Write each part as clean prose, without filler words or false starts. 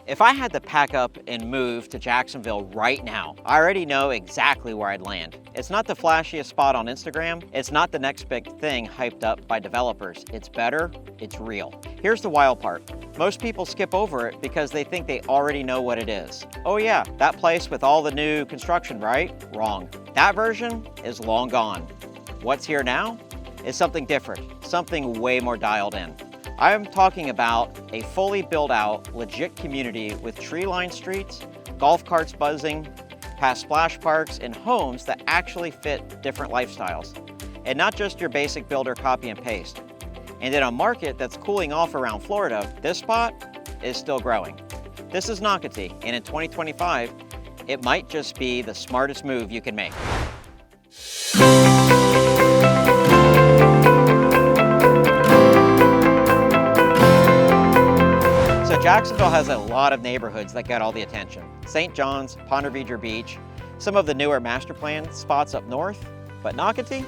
If I had to pack up and move to Jacksonville right now, I already know exactly where I'd land. It's not the flashiest spot on Instagram. It's not the next big thing hyped up by developers. It's better, it's real. Here's the wild part. Most people skip over it because they think they already know what it is. Oh yeah, that place with all the new construction, right? Wrong. That version is long gone. What's here now is something different, something way more dialed in. I'm talking about a fully built out, legit community with tree-lined streets, golf carts buzzing, past splash parks, and homes that actually fit different lifestyles. And not just your basic builder copy and paste. And in a market that's cooling off around Florida, this spot is still growing. This is Nocatee, and in 2025, it might just be the smartest move you can make. Jacksonville has a lot of neighborhoods that get all the attention. St. John's, Ponte Vedra Beach, some of the newer master plan spots up north, but Nocatee,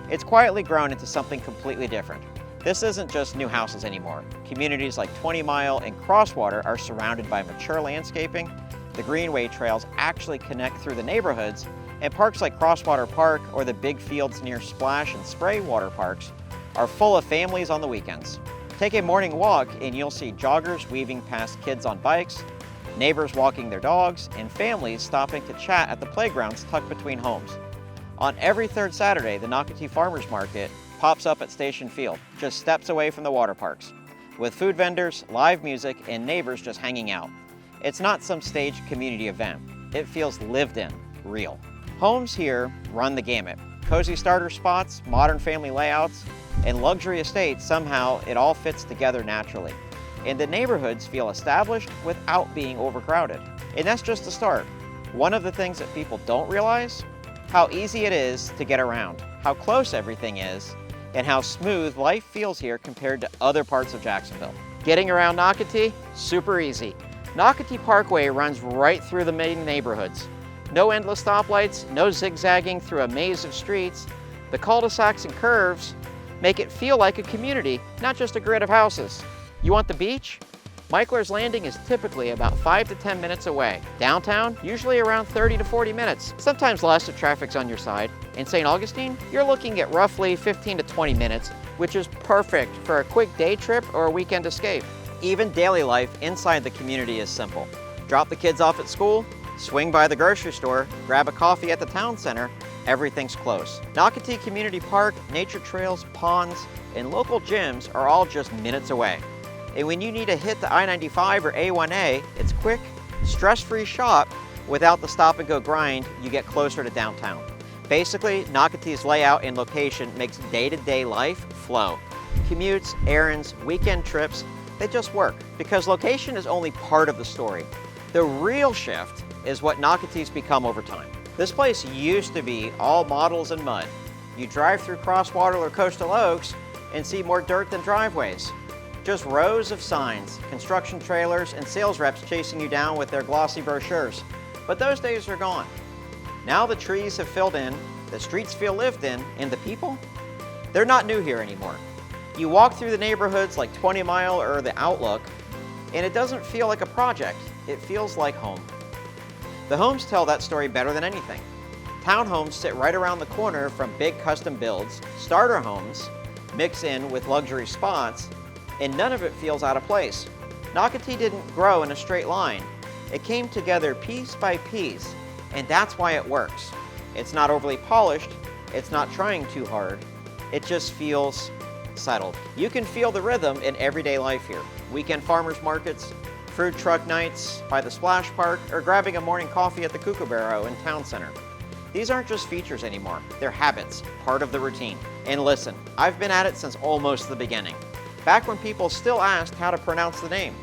it's quietly grown into something completely different. This isn't just new houses anymore. Communities like 20 Mile and Crosswater are surrounded by mature landscaping. The greenway trails actually connect through the neighborhoods, and parks like Crosswater Park or the big fields near Splash and Spray water parks are full of families on the weekends. Take a morning walk and you'll see joggers weaving past kids on bikes, neighbors walking their dogs, and families stopping to chat at the playgrounds tucked between homes. On every third Saturday, the Nocatee Farmers Market pops up at Station Field, just steps away from the water parks, with food vendors, live music, and neighbors just hanging out. It's not some staged community event. It feels lived in, real. Homes here run the gamut. Cozy starter spots, modern family layouts, and luxury estates, somehow it all fits together naturally. And the neighborhoods feel established without being overcrowded. And that's just the start. One of the things that people don't realize, how easy it is to get around, how close everything is, and how smooth life feels here compared to other parts of Jacksonville. Getting around Nocatee, super easy. Nocatee Parkway runs right through the main neighborhoods. No endless stoplights, no zigzagging through a maze of streets. The cul-de-sacs and curves make it feel like a community, not just a grid of houses. You want the beach? Michler's Landing is typically about 5 to 10 minutes away. Downtown, usually around 30 to 40 minutes, sometimes less if traffic's on your side. In St. Augustine, you're looking at roughly 15 to 20 minutes, which is perfect for a quick day trip or a weekend escape. Even daily life inside the community is simple. Drop the kids off at school, swing by the grocery store, grab a coffee at the town center, everything's close. Nocatee Community Park, nature trails, ponds, and local gyms are all just minutes away. And when you need to hit the I-95 or A1A, it's quick, stress-free shop without the stop and go grind. You get closer to downtown. Basically, Nocatee's layout and location makes day-to-day life flow. Commutes, errands, weekend trips, they just work because location is only part of the story. The real shift is what Nocatee's become over time. This place used to be all models and mud. You drive through Crosswater or Coastal Oaks and see more dirt than driveways. Just rows of signs, construction trailers, and sales reps chasing you down with their glossy brochures. But those days are gone. Now the trees have filled in, the streets feel lived in, and the people? They're not new here anymore. You walk through the neighborhoods like 20 Mile or the Outlook, and it doesn't feel like a project, it feels like home. The homes tell that story better than anything. Townhomes sit right around the corner from big custom builds. Starter homes mix in with luxury spots, and none of it feels out of place. Nocatee didn't grow in a straight line. It came together piece by piece, and that's why it works. It's not overly polished, it's not trying too hard, it just feels settled. You can feel the rhythm in everyday life here. Weekend farmers markets, food truck nights by the Splash Park, or grabbing a morning coffee at the Kookaburra in Town Center. These aren't just features anymore, they're habits, part of the routine. And listen, I've been at it since almost the beginning. Back when people still asked how to pronounce the name.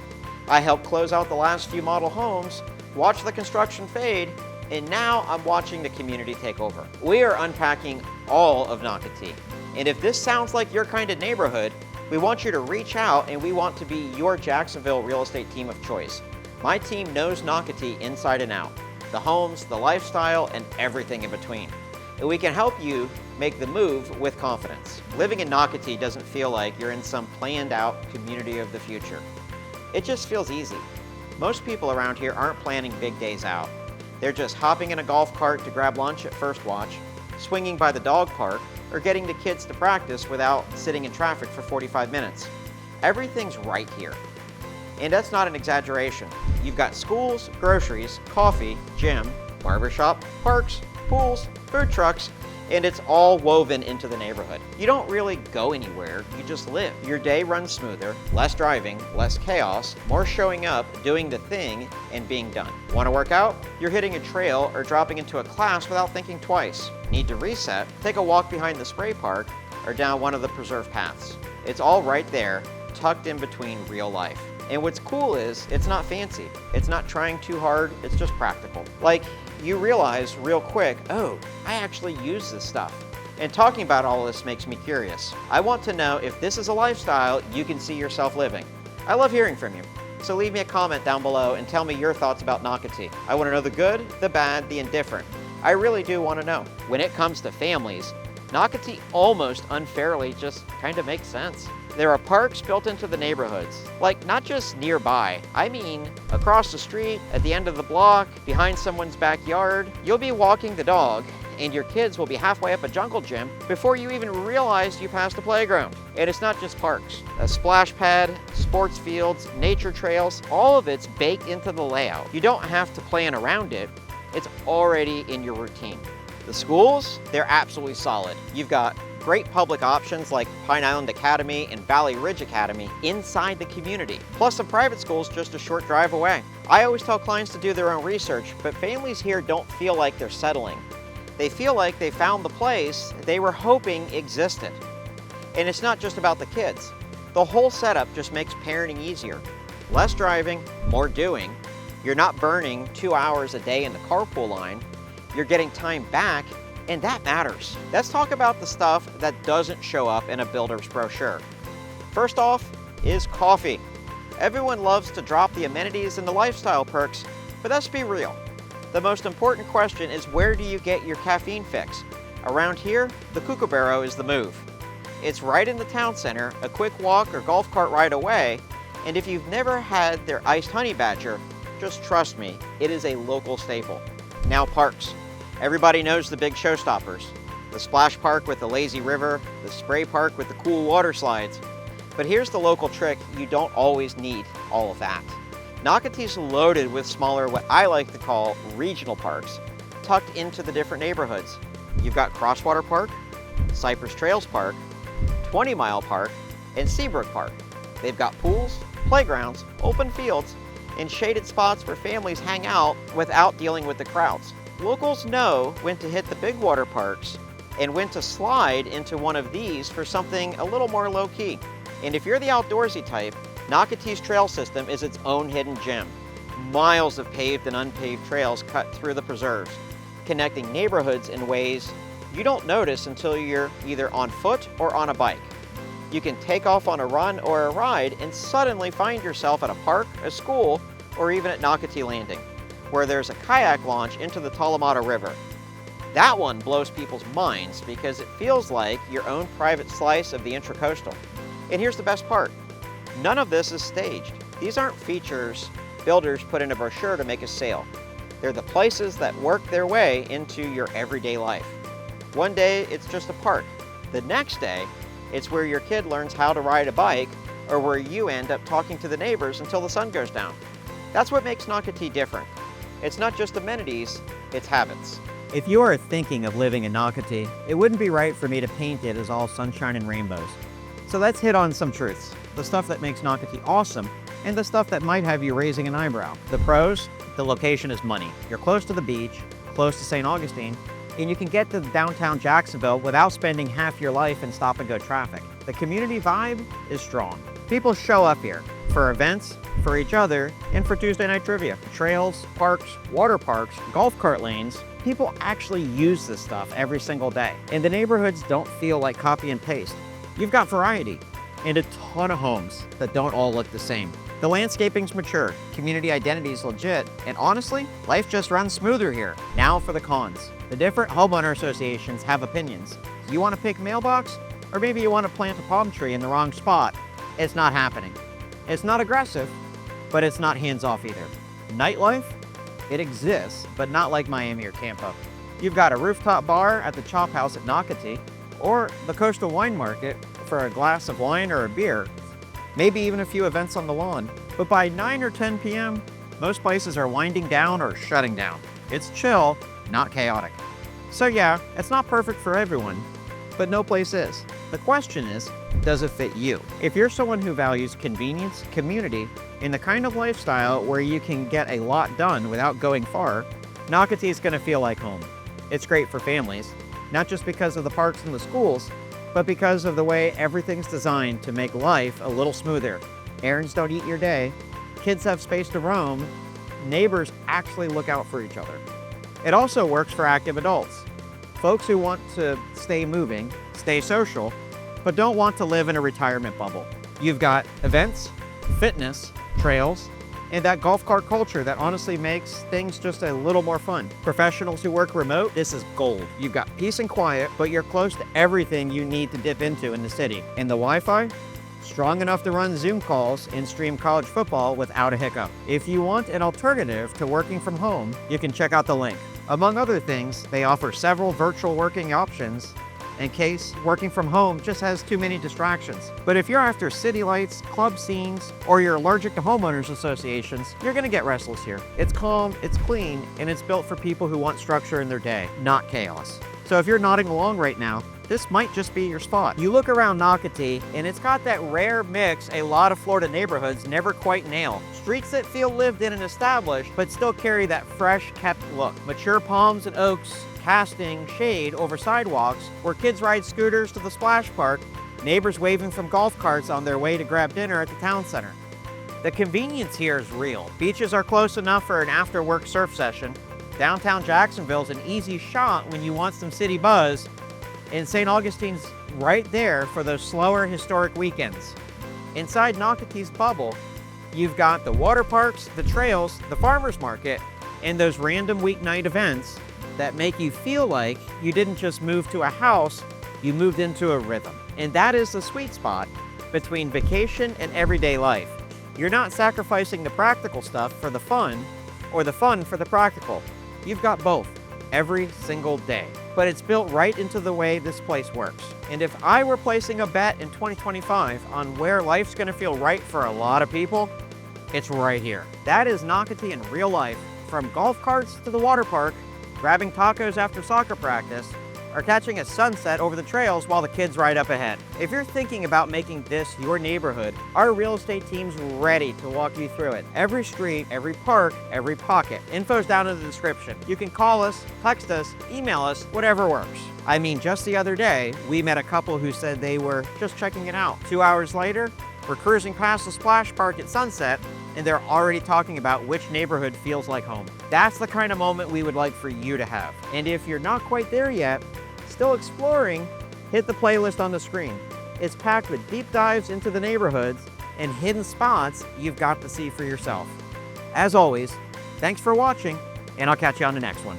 I helped close out the last few model homes, watch the construction fade, and now I'm watching the community take over. We are unpacking all of Nocatee. And if this sounds like your kind of neighborhood, we want you to reach out and we want to be your Jacksonville real estate team of choice. My team knows Nocatee inside and out, the homes, the lifestyle, and everything in between. And we can help you make the move with confidence. Living in Nocatee doesn't feel like you're in some planned out community of the future. It just feels easy. Most people around here aren't planning big days out. They're just hopping in a golf cart to grab lunch at First Watch, swinging by the dog park, or getting the kids to practice without sitting in traffic for 45 minutes. Everything's right here. And that's not an exaggeration. You've got schools, groceries, coffee, gym, barbershop, parks, pools, food trucks, and it's all woven into the neighborhood. You don't really go anywhere, you just live. Your day runs smoother, less driving, less chaos, more showing up, doing the thing, and being done. Want to work out? You're hitting a trail or dropping into a class without thinking twice. Need to reset? Take a walk behind the spray park or down one of the preserved paths. It's all right there, tucked in between real life. And what's cool is, it's not fancy. It's not trying too hard, it's just practical. Like, you realize real quick, oh, I actually use this stuff. And talking about all this makes me curious. I want to know if this is a lifestyle you can see yourself living. I love hearing from you. So leave me a comment down below and tell me your thoughts about Nocatee. I want to know the good, the bad, the indifferent. I really do want to know. When it comes to families, Nocatee almost unfairly just kind of makes sense. There are parks built into the neighborhoods, like not just nearby, I mean across the street, at the end of the block, behind someone's backyard. You'll be walking the dog and your kids will be halfway up a jungle gym before you even realize you passed a playground. And it's not just parks. A splash pad, sports fields, nature trails, all of it's baked into the layout. You don't have to plan around it, it's already in your routine. The schools, they're absolutely solid. You've got great public options like Pine Island Academy and Valley Ridge Academy inside the community, plus some private schools just a short drive away. I always tell clients to do their own research, but families here don't feel like they're settling. They feel like they found the place they were hoping existed. And it's not just about the kids. The whole setup just makes parenting easier. Less driving, more doing. You're not burning 2 hours a day in the carpool line. You're getting time back, and that matters. Let's talk about the stuff that doesn't show up in a builder's brochure. First off is coffee. Everyone loves to drop the amenities and the lifestyle perks, but let's be real. The most important question is, where do you get your caffeine fix? Around here, the Kookaburra is the move. It's right in the town center, a quick walk or golf cart ride away, and if you've never had their iced honey badger, just trust me, it is a local staple. Now parks. Everybody knows the big showstoppers. The splash park with the lazy river, the spray park with the cool water slides. But here's the local trick, you don't always need all of that. Nocatee's loaded with smaller, what I like to call regional parks, tucked into the different neighborhoods. You've got Crosswater Park, Cypress Trails Park, 20 Mile Park, and Seabrook Park. They've got pools, playgrounds, open fields, and shaded spots where families hang out without dealing with the crowds. Locals know when to hit the big water parks and when to slide into one of these for something a little more low-key. And if you're the outdoorsy type, Nocatee's trail system is its own hidden gem. Miles of paved and unpaved trails cut through the preserves, connecting neighborhoods in ways you don't notice until you're either on foot or on a bike. You can take off on a run or a ride and suddenly find yourself at a park, a school, or even at Nocatee Landing, where there's a kayak launch into the Talamata River. That one blows people's minds because it feels like your own private slice of the intracoastal. And here's the best part. None of this is staged. These aren't features builders put in a brochure to make a sale. They're the places that work their way into your everyday life. One day, it's just a park. The next day, it's where your kid learns how to ride a bike or where you end up talking to the neighbors until the sun goes down. That's what makes Nocatee different. It's not just amenities, it's habits. If you are thinking of living in Nocatee, it wouldn't be right for me to paint it as all sunshine and rainbows. So let's hit on some truths, the stuff that makes Nocatee awesome, and the stuff that might have you raising an eyebrow. The pros, the location is money. You're close to the beach, close to St. Augustine, and you can get to downtown Jacksonville without spending half your life in stop-and-go traffic. The community vibe is strong. People show up here for events, for each other, and for Tuesday night trivia. Trails, parks, water parks, golf cart lanes. People actually use this stuff every single day. And the neighborhoods don't feel like copy and paste. You've got variety and a ton of homes that don't all look the same. The landscaping's mature, community identity's legit, and honestly, life just runs smoother here. Now for the cons. The different homeowner associations have opinions. You want to pick mailbox? Or maybe you want to plant a palm tree in the wrong spot. It's not happening. It's not aggressive, but it's not hands-off either. Nightlife? It exists, but not like Miami or Tampa. You've got a rooftop bar at the Chop House at Nocatee, or the Coastal Wine Market for a glass of wine or a beer, maybe even a few events on the lawn. But by 9 or 10 p.m., most places are winding down or shutting down. It's chill, not chaotic. So yeah, it's not perfect for everyone, but no place is. The question is, does it fit you? If you're someone who values convenience, community, and the kind of lifestyle where you can get a lot done without going far, Nocatee is going to feel like home. It's great for families, not just because of the parks and the schools, but because of the way everything's designed to make life a little smoother. Errands don't eat your day, kids have space to roam, neighbors actually look out for each other. It also works for active adults, folks who want to stay moving, stay social, but don't want to live in a retirement bubble. You've got events, fitness, trails, and that golf cart culture that honestly makes things just a little more fun. Professionals who work remote, this is gold. You've got peace and quiet, but you're close to everything you need to dip into in the city. And the Wi-Fi? Strong enough to run Zoom calls and stream college football without a hiccup. If you want an alternative to working from home, you can check out the link. Among other things, they offer several virtual working options in case working from home just has too many distractions. But if you're after city lights, club scenes, or you're allergic to homeowners associations, you're gonna get restless here. It's calm, it's clean, and it's built for people who want structure in their day, not chaos. So if you're nodding along right now, this might just be your spot. You look around Nocatee, and it's got that rare mix a lot of Florida neighborhoods never quite nail. Streets that feel lived in and established, but still carry that fresh, kept look. Mature palms and oaks casting shade over sidewalks, where kids ride scooters to the splash park, neighbors waving from golf carts on their way to grab dinner at the town center. The convenience here is real. Beaches are close enough for an after-work surf session. Downtown Jacksonville is an easy shot when you want some city buzz, and St. Augustine's right there for those slower historic weekends. Inside Nocatee's bubble, you've got the water parks, the trails, the farmers market, and those random weeknight events that make you feel like you didn't just move to a house, you moved into a rhythm. And that is the sweet spot between vacation and everyday life. You're not sacrificing the practical stuff for the fun, or the fun for the practical. You've got both every single day. But it's built right into the way this place works. And if I were placing a bet in 2025 on where life's gonna feel right for a lot of people, it's right here. That is Nocatee in real life, from golf carts to the water park, grabbing tacos after soccer practice, or catching a sunset over the trails while the kids ride up ahead. If you're thinking about making this your neighborhood, our real estate team's ready to walk you through it. Every street, every park, every pocket. Info's down in the description. You can call us, text us, email us, whatever works. I mean, just the other day, we met a couple who said they were just checking it out. 2 hours later, we're cruising past the splash park at sunset, and they're already talking about which neighborhood feels like home. That's the kind of moment we would like for you to have. And if you're not quite there yet, still exploring, hit the playlist on the screen. It's packed with deep dives into the neighborhoods and hidden spots you've got to see for yourself. As always, thanks for watching, and I'll catch you on the next one.